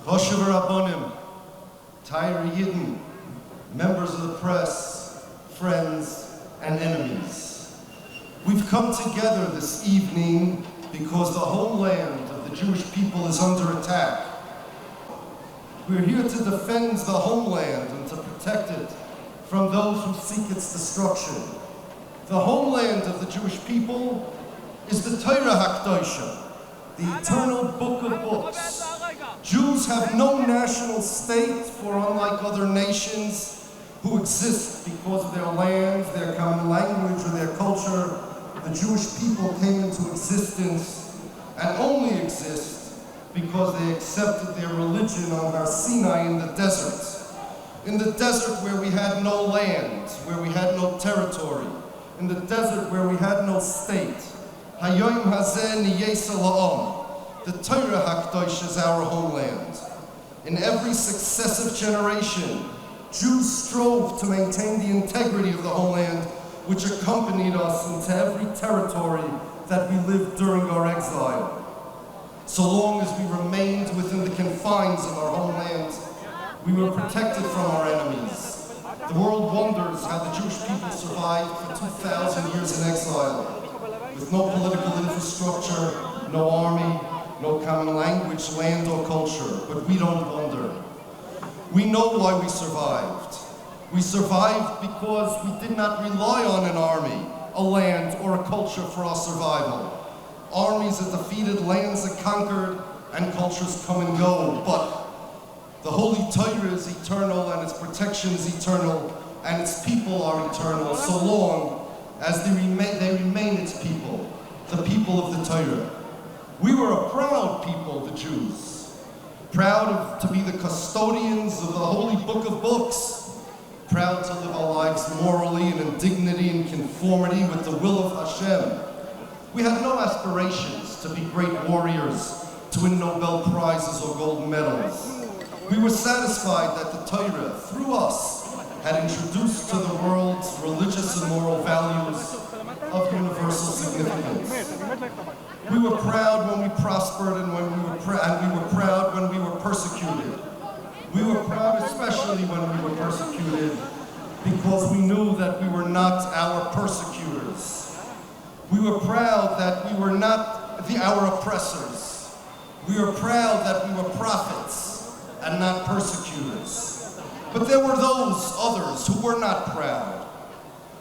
Choshev Rabbonim, Tyre Yidden, members of the press, friends, and enemies. We've come together this evening because the homeland of the Jewish people is under attack. We're here to defend the homeland and to protect it from those who seek its destruction. The homeland of the Jewish people is the Torah HaKadoshah, the eternal book of books. Jews have no national state, for unlike other nations who exist because of their land, their common language, or their culture, the Jewish people came into existence and only exist because they accepted their religion on Har Sinai in the desert. In the desert where we had no land, where we had no territory, in the desert where we had no state. Hayom hazeh niyesa la'om. The Torah HaKadosh is our homeland. In every successive generation, Jews strove to maintain the integrity of the homeland, which accompanied us into every territory that we lived during our exile. So long as we remained within the confines of our homeland, we were protected from our enemies. The world wonders how the Jewish people survived for 2,000 years in exile, with no political infrastructure, no army, no common language, land, or culture, but we don't wonder. We know why we survived. We survived because we did not rely on an army, a land, or a culture for our survival. Armies are defeated, lands are conquered, and cultures come and go, but the Holy Torah is eternal, and its protection is eternal, and its people are eternal, so long as they remain its people, the people of the Torah. We were a proud people, the Jews, proud to be the custodians of the holy book of books, proud to live our lives morally and in dignity and conformity with the will of Hashem. We had no aspirations to be great warriors, to win Nobel Prizes or gold medals. We were satisfied that the Torah, through us, had introduced to the world religious and moral values of universal significance. We were proud when we prospered and we were proud when we were persecuted. We were proud especially when we were persecuted because we knew that we were not our persecutors. We were proud that we were not our oppressors. We were proud that we were prophets and not persecutors. But there were those others who were not proud.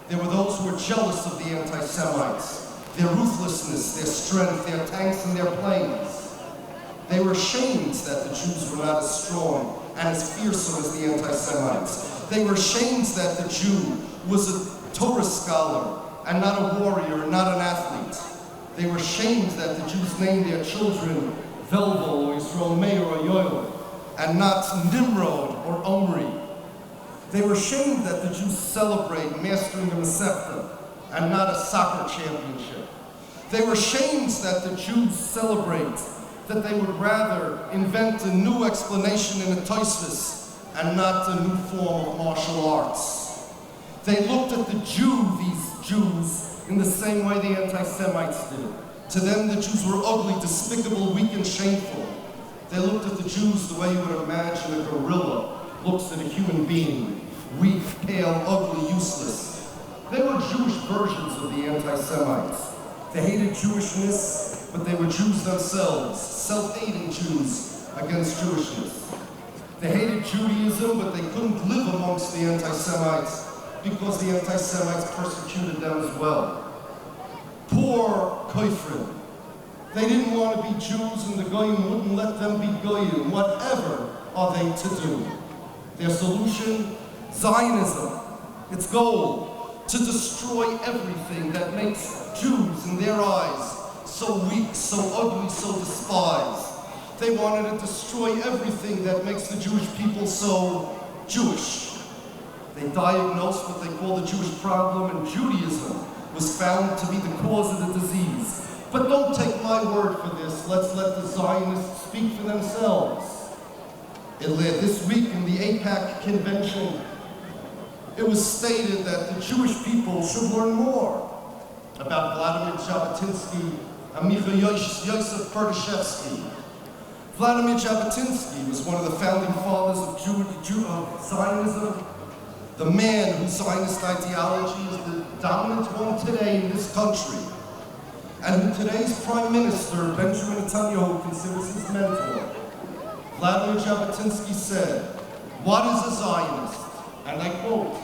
There were those who were jealous of the anti-Semites, their ruthlessness, their strength, their tanks and their planes. They were ashamed that the Jews were not as strong and as fearsome as the anti-Semites. They were ashamed that the Jew was a Torah scholar and not a warrior, not an athlete. They were ashamed that the Jews named their children Velvel or Yisrael Meir or Yoel, and not Nimrod or Omri. They were ashamed that the Jews celebrate mastering the Masechta and not a soccer championship. They were ashamed that the Jews celebrate that they would rather invent a new explanation in a Tosfos and not a new form of martial arts. They looked at these Jews, in the same way the anti-Semites did. To them, the Jews were ugly, despicable, weak, and shameful. They looked at the Jews the way you would imagine a gorilla looks at a human being, weak, pale, ugly, useless. They were Jewish versions of the anti-Semites. They hated Jewishness, but they were Jews themselves, self-hating Jews against Jewishness. They hated Judaism, but they couldn't live amongst the anti-Semites because the anti-Semites persecuted them as well. Poor Koifrim. They didn't want to be Jews, and the Goyim wouldn't let them be Goyim. Whatever are they to do? Their solution? Zionism. Its goal, to destroy everything that makes Jews, in their eyes, so weak, so ugly, so despised. They wanted to destroy everything that makes the Jewish people so Jewish. They diagnosed what they call the Jewish problem, and Judaism was found to be the cause of the disease. But don't take my word for this. Let's let the Zionists speak for themselves. This week in the AIPAC convention, it was stated that the Jewish people should learn more about Vladimir Jabotinsky and Mikhail Yosef Berdyshevsky. Vladimir Jabotinsky was one of the founding fathers of Zionism, the man whose Zionist ideology is the dominant one today in this country, and who today's Prime Minister, Benjamin Netanyahu, considers his mentor. Vladimir Jabotinsky said, "What is a Zionist?" And I quote,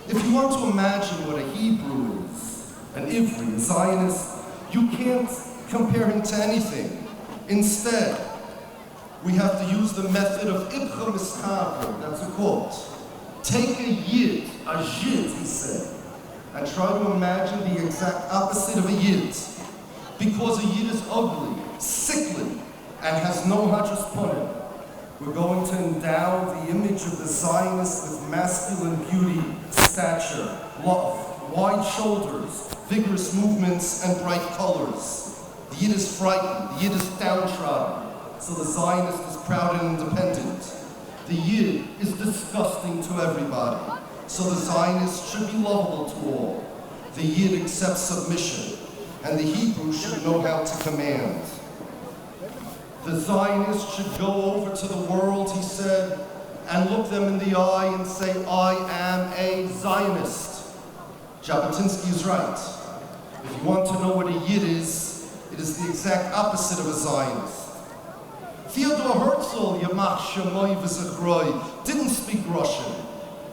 "If you want to imagine what a Hebrew is, an Ivri, a Zionist, you can't compare him to anything. Instead, we have to use the method of Ibcha Mistaber," that's a quote. Take a Yid, a Yid, he said, and try to imagine the exact opposite of a Yid. Because a Yid is ugly, sickly, and has no Hajras Punim. We're going to endow the image of the Zionist with masculine beauty, stature, love, wide shoulders, vigorous movements, and bright colors. The Yid is frightened, the Yid is downtrodden, so the Zionist is proud and independent. The Yid is disgusting to everybody, so the Zionist should be lovable to all. The Yid accepts submission, and the Hebrew should know how to command. The Zionist should go over to the world, he said, and look them in the eye and say, "I am a Zionist." Jabotinsky is right. If you want to know what a Yid is, it is the exact opposite of a Zionist. Theodor Herzl, Yamach Shemoy V'Zechroi, didn't speak Russian.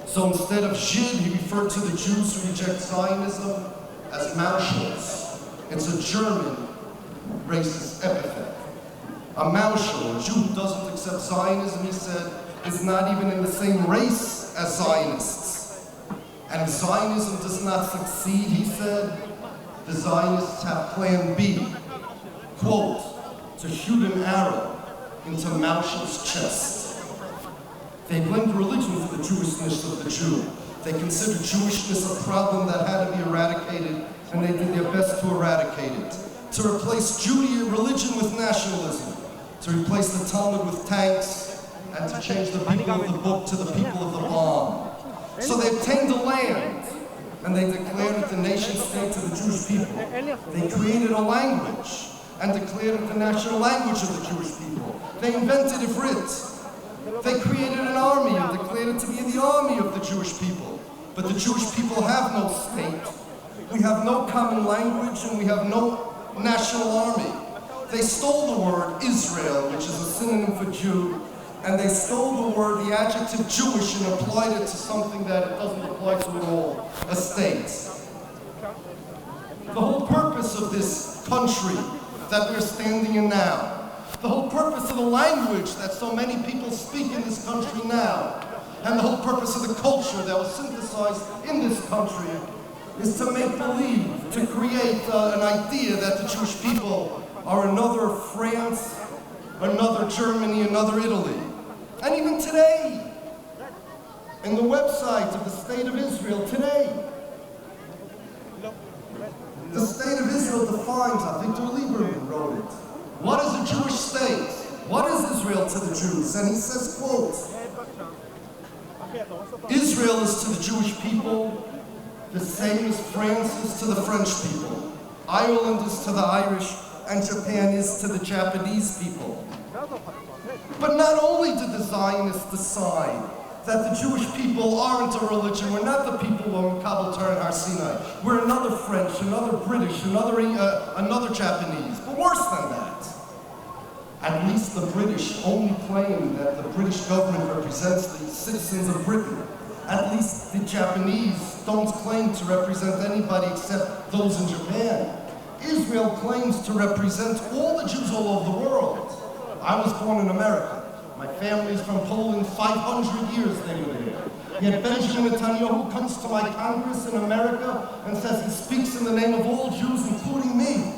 So instead of Žid, he referred to the Jews who reject Zionism as Mauschels. It's a German racist epithet. A Mauschel, a Jew who doesn't accept Zionism, he said, is not even in the same race as Zionists. And if Zionism does not succeed, he said, the Zionists have plan B. Quote, to shoot an arrow into Mauschel's chest. They blamed religion for the Jewishness of the Jew. They considered Jewishness a problem that had to be eradicated, and they did their best to eradicate it. To replace religion with nationalism, to replace the Talmud with tanks, and to change the people of the book to the people of the bomb. So they obtained the land, and they declared it the nation-state to the Jewish people. They created a language, and declared it the national language of the Jewish people. They invented Ivrit. They created an army and declared it to be the army of the Jewish people. But the Jewish people have no state. We have no common language, and we have no national army. They stole the word Israel, which is a synonym for Jew, and they stole the word, the adjective Jewish, and applied it to something that it doesn't apply to at all, a state. The whole purpose of this country that we're standing in now, the whole purpose of the language that so many people speak in this country now, and the whole purpose of the culture that was synthesized in this country is to make believe, to create an idea that the Jewish people are another France, another Germany, another Italy. And even today, in the website of the State of Israel today, the State of Israel defines, Victor Lieberman wrote it, what is a Jewish state? What is Israel to the Jews? And he says, quote, Israel is to the Jewish people the same as France is to the French people, Ireland is to the Irish, and Japan is to the Japanese people. But not only did the Zionists decide that the Jewish people aren't a religion, we're not the people who Kabul Tur and Har Sinai, we're another French, another British, another Japanese, but worse than that. At least the British only claim that the British government represents the citizens of Britain. At least the Japanese don't claim to represent anybody except those in Japan. Israel claims to represent all the Jews all over the world. I was born in America. My family's from Poland, 500 years they were there. Yet Benjamin Netanyahu comes to my Congress in America and says he speaks in the name of all Jews, including me.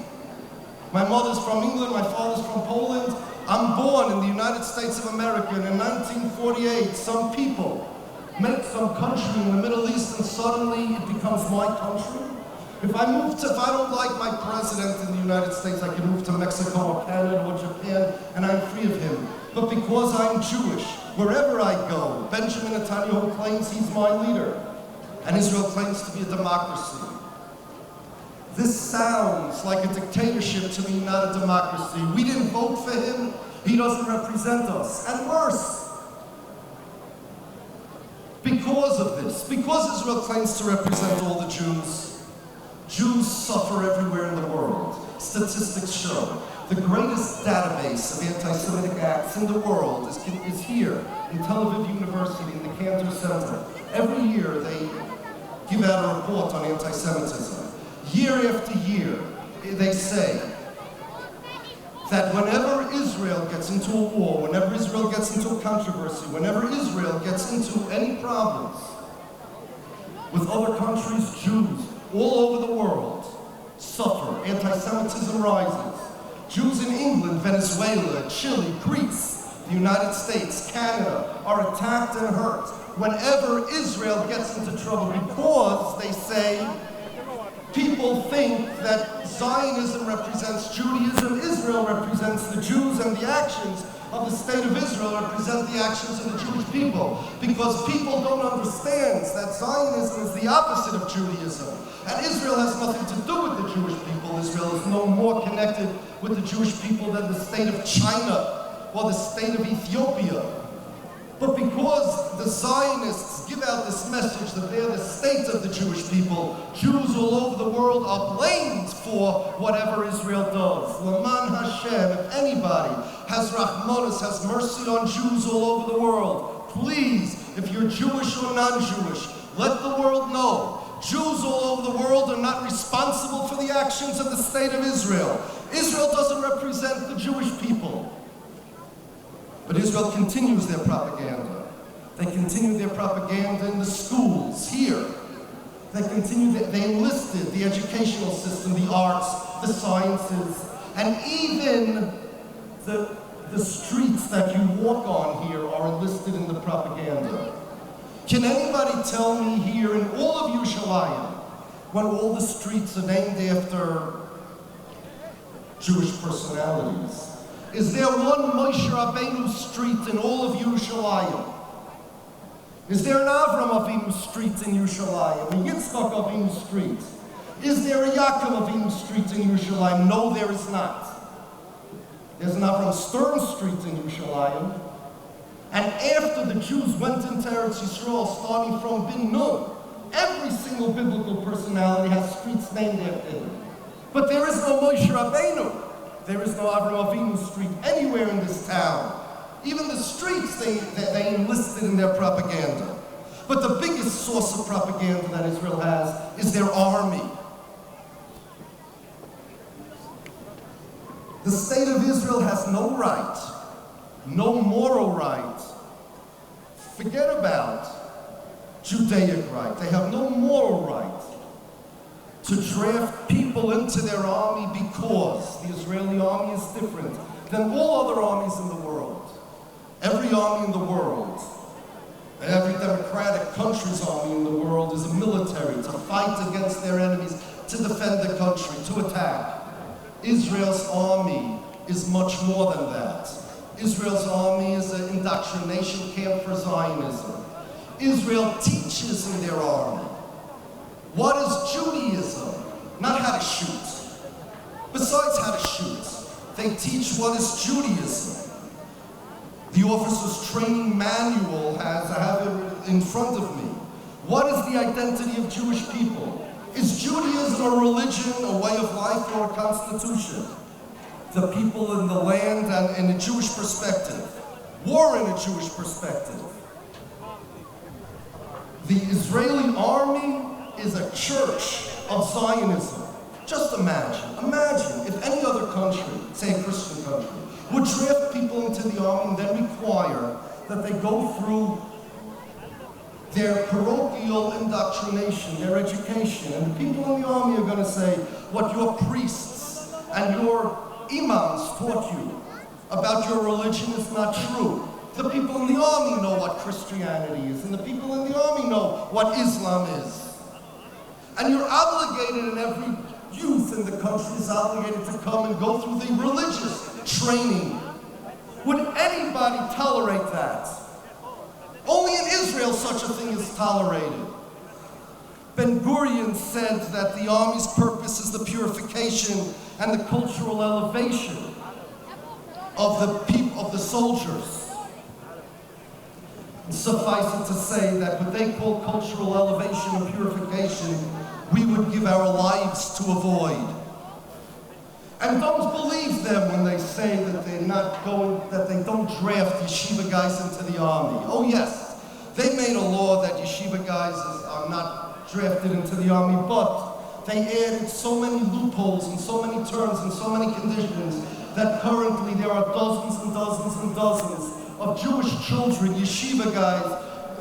My mother's from England, my father's from Poland. I'm born in the United States of America, and in 1948, some people make some country in the Middle East, and suddenly it becomes my country. If I don't like my president in the United States, I can move to Mexico or Canada or Japan, and I'm free of him. But because I'm Jewish, wherever I go, Benjamin Netanyahu claims he's my leader, and Israel claims to be a democracy. This sounds like a dictatorship to me, not a democracy. We didn't vote for him. He doesn't represent us. And worse, because of this, because Israel claims to represent all the Jews suffer everywhere in the world. Statistics show the greatest database of anti-Semitic acts in the world is here in Tel Aviv University in the Cantor Center. Every year they give out a report on anti-Semitism. Year after year, they say that whenever Israel gets into a war, whenever Israel gets into a controversy, whenever Israel gets into any problems with other countries, Jews all over the world suffer. Anti-Semitism rises. Jews in England, Venezuela, Chile, Greece, the United States, Canada are attacked and hurt whenever Israel gets into trouble because they say people think that Zionism represents Judaism, Israel represents the Jews, and the actions of the state of Israel represent the actions of the Jewish people. Because people don't understand that Zionism is the opposite of Judaism. And Israel has nothing to do with the Jewish people. Israel is no more connected with the Jewish people than the state of China or the state of Ethiopia. But because the Zionists give out this message that they're the state of the Jewish people, Jews all over the world are blamed for whatever Israel does. L'man Hashem, if anybody has Rahmanas, has mercy on Jews all over the world, please, if you're Jewish or non-Jewish, let the world know Jews all over the world are not responsible for the actions of the state of Israel. Israel doesn't represent the Jewish people. But Israel continues their propaganda. They continue their propaganda in the schools, here. They enlisted the educational system, the arts, the sciences, and even the streets that you walk on here are enlisted in the propaganda. Can anybody tell me here in all of Yerushalayim, when all the streets are named after Jewish personalities, is there one Moshe Rabbeinu street in all of Yerushalayim? Is there an Avram Avinu street in Yerushalayim? A Yitzchak Avinu street? Is there a Yaakov Avinu street in Yerushalayim? No, there is not. There's an Avram Stern street in Yerushalayim. And after the Jews went into Eretz Yisrael, starting from Bin Nun, every single biblical personality has streets named after him. But there is no Moshe Rabbeinu. There is no Avram Avinu street anywhere in this town. Even the streets they enlisted in their propaganda. But the biggest source of propaganda that Israel has is their army. The state of Israel has no right, no moral right. Forget about Judaic right. They have no moral right to draft people into their army because the Israeli army is different than all other armies in the world. Every army in the world, every democratic country's army in the world is a military to fight against their enemies, to defend the country, to attack. Israel's army is much more than that. Israel's army is an indoctrination camp for Zionism. Israel teaches in their army what is Judaism, not how to shoot. Besides how to shoot, they teach what is Judaism. The officer's training manual I have it in front of me. What is the identity of Jewish people? Is Judaism a religion, a way of life, or a constitution? The people in the land and in a Jewish perspective. War in a Jewish perspective. The Israeli army is a church of Zionism. Just imagine if any other country, say a Christian country, would draft people into the army and then require that they go through their parochial indoctrination, their education. And the people in the army are going to say what your priests and your imams taught you about your religion is not true. The people in the army know what Christianity is, and the people in the army know what Islam is. And you're obligated, and every youth in the country is obligated to come and go through the religious training. Would anybody tolerate that? Only in Israel such a thing is tolerated. Ben-Gurion said that the army's purpose is the purification and the cultural elevation of the soldiers. Suffice it to say that what they call cultural elevation and purification, we would give our lives to avoid. And don't believe them when they say that that they don't draft yeshiva guys into the army. Oh yes, they made a law that yeshiva guys are not drafted into the army, but they added so many loopholes and so many terms and so many conditions that currently there are dozens and dozens and dozens of Jewish children, yeshiva guys,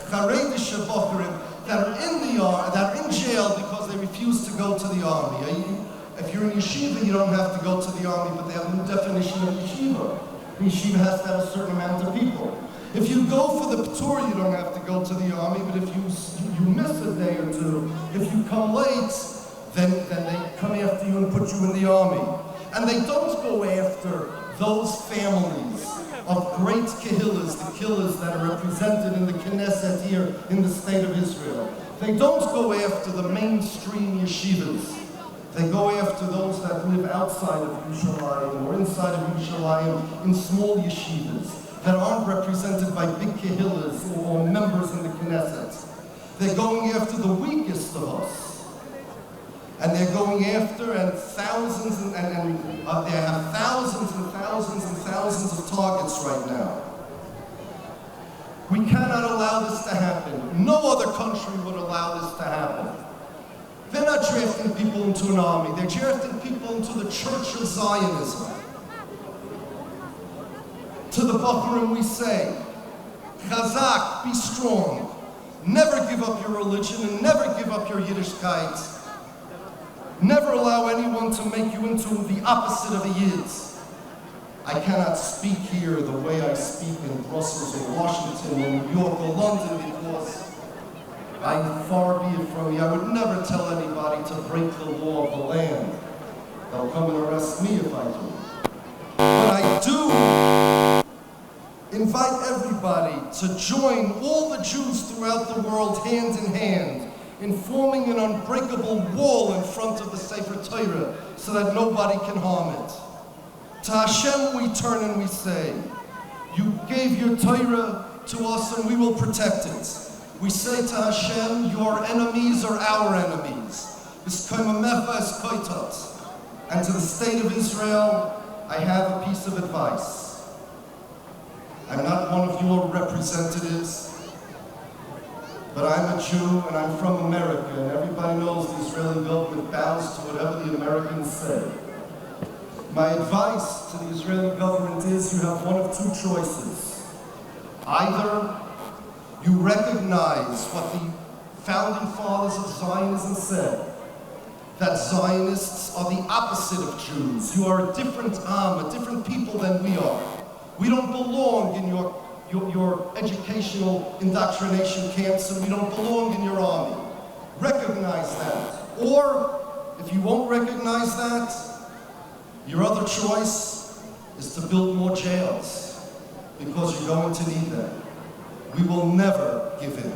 Charedish Bochurim, that are in jail because they refuse to go to the army. If you're in yeshiva, you don't have to go to the army, but they have a new definition of yeshiva. Yeshiva has to have a certain amount of people. If you go for the P'tur, you don't have to go to the army, but if you miss a day or two, if you come late, then they come after you and put you in the army. And they don't go after those families of great kehillas, the kehillas that are represented in the Knesset here in the state of Israel. They don't go after the mainstream yeshivas. They go after those that live outside of Yerushalayim or inside of Yerushalayim in small yeshivas that aren't represented by big kehillas or members in the Knesset. They're going after the weakest of us. And they're going after they have thousands and thousands and thousands of targets right now. We cannot allow this to happen. No other country would allow this to happen. They're not drafting people into an army. They're drafting people into the Church of Zionism. To the Bochurim we say, Chazak, be strong. Never give up your religion and never give up your Yiddishkeit. Never allow anyone to make you into the opposite of a Yid. I cannot speak here the way I speak in Brussels or Washington or New York or London because far be it from me. I would never tell anybody to break the law of the land. They'll come and arrest me if I do. But I do invite everybody to join all the Jews throughout the world hand in hand in forming an unbreakable wall in front of the Sefer Torah so that nobody can harm it. To Hashem we turn and we say, you gave your Torah to us and we will protect it. We say to Hashem, your enemies are our enemies. And to the state of Israel, I have a piece of advice. I'm not one of your representatives, but I'm a Jew and I'm from America, and everybody knows the Israeli government bows to whatever the Americans say. My advice to the Israeli government is you have one of two choices. Either you recognize what the founding fathers of Zionism said, that Zionists are the opposite of Jews. You are a different a different people than we are. We don't belong in your educational indoctrination camps, and we don't belong in your army. Recognize that. Or, if you won't recognize that, your other choice is to build more jails, because you're going to need them. We will never give in.